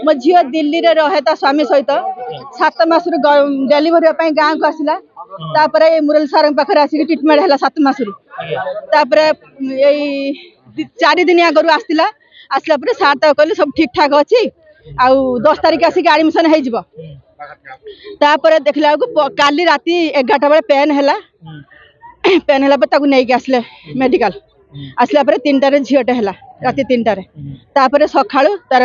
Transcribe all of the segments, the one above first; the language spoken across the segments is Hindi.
मो झील दिल्ली रे रहे ता स्वामी सहित 7 मास डेलीवरी गाँव को आसला मुरली सार पाखे आसिक ट्रिटमेंट है 7 मास यही 4 दिन आगु आसला आसला सार तक कहले सब ठीक ठाक अच्छी आउ 10 तारिख आसिक एडमिशन होपर देखला काली राति 11टा बेले पेन है नहीं आसले मेडिकल आसला 3टारे झीटे है राति 3टारे सका तार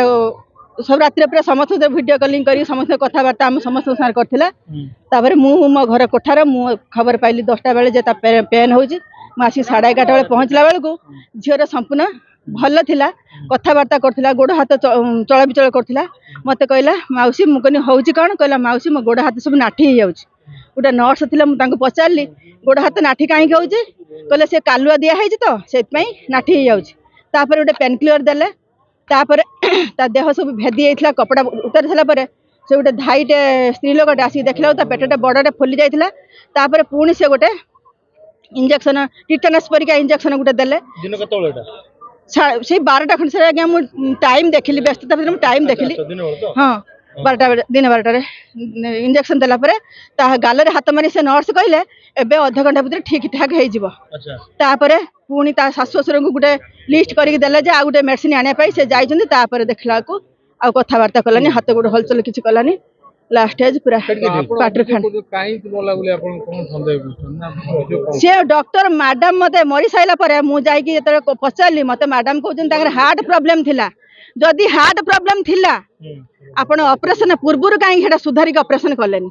सब राति समस्त वीडियो कॉलिंग कर समस्त कथबार्ता आम समस्त साथ करता मो घर कोठार मु खबर पाइली 10टा बेले पेन हो आसिक 11:30 बेले पहुँचला बेलू झीर संपूर्ण भल थिला कथबार्ता करथिला गोड़ हाथ चल विचल करथिला मते कहला माउसी मु कहनी होउची कोन कहला माउसी मो गोड़ हाथ सब नाठी हो जाउची गोटे नर्स थिला मु तांको पचारली गोड़ हाथ नाठी काई होउची कहले से कालुआ दिया है तो सेत पई नाठी हो जाउची तापर गोटे पेन क्लियर देले तापर ता देह सब भेदी जाइथिला कपड़ा उतार थला परे से गोटे धाईटे स्त्री लोकटे आसी देखला ता पेटटे बड़टे फुली जाइथिला तापर पुणी से गोटे इंजेक्शन टिटेनस परिका इंजेक्शन गोटे देले दिन कतोळेटा से 12टा खंड से आज्ञा मु टाइम देखिली व्यस्तता भीतर टाइम देखिली हाँ 12टा दिन 12टारे इंजेक्शन देला परे ता गालरे हाथ मारी से नर्स कहले एबे आधा घंटा भीतर ठीक ठाक हो जिवो तापरे पुणी ता सासु ससुर को गुटे लिस्ट करके देले जे आ गुटे मेडिसिन आने पाई से जाइछन तापरे देखला को आ कथबार्ता कलानी हाथ गोड़ हलचल किछि कलानी लास्ट एज पूरा पाटर खान से डॉक्टर मैडम मते मरी साइला परे मु जाई कि जतरे पचारली मते मैडम कहउछन ताकर हार्ट प्रॉब्लम थिला जदी हार्ट प्रॉब्लम थिला आपण ऑपरेशन पूर्वरु काई हेडा सुधारी के ऑपरेशन करलेनी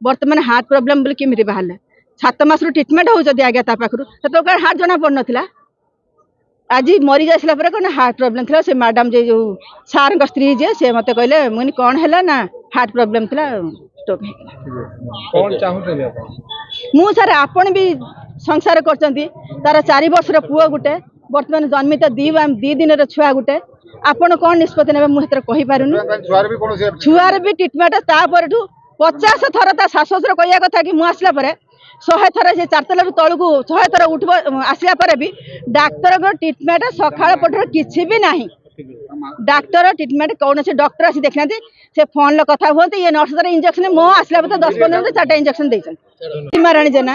वर्तमान हार्ट प्रॉब्लम बोल केमिति बाहले 7 मास रो ट्रीटमेंट हो जदी आगे ता पाखरु तो हार्ट जना पड़ नथिला आज मरी जाइसला पर कौन हार्ट प्रॉब्लम थिला से मैडम जे जो सार स्त्री जे से मते कहले मुनी कौन हैला ना हार्ट प्रॉब्लम थिला स्ट्रोक कौन चाहूतले आपण मु सर आपण भी संसार करचंती तार 4 वर्ष रो पुओ गुटे वर्तमान जन्मित 2 दिन रो छुआ गुटे आपण कौन निष्पत्ति नेबे मु हेतर कहि पारुनी छुआर भी ट्रीटमेंट ता परठू 50 थर ता साससर कहिया कथा कि मु आसला परे 100 थर से 4 तलर तलू 100 थर उठब आसला पर भी डाक्तर को ट्रीटमेंट सकाळ पटर किछि भी नाही डाक्तर ट्रीटमेंट कौन से डॉक्टर आसी देखना से फोन लो कथा होते ये नर्स इंजेक्शन मो आसला 10-15 दिन 4टा इंजेक्शन देछन महारानी जेना।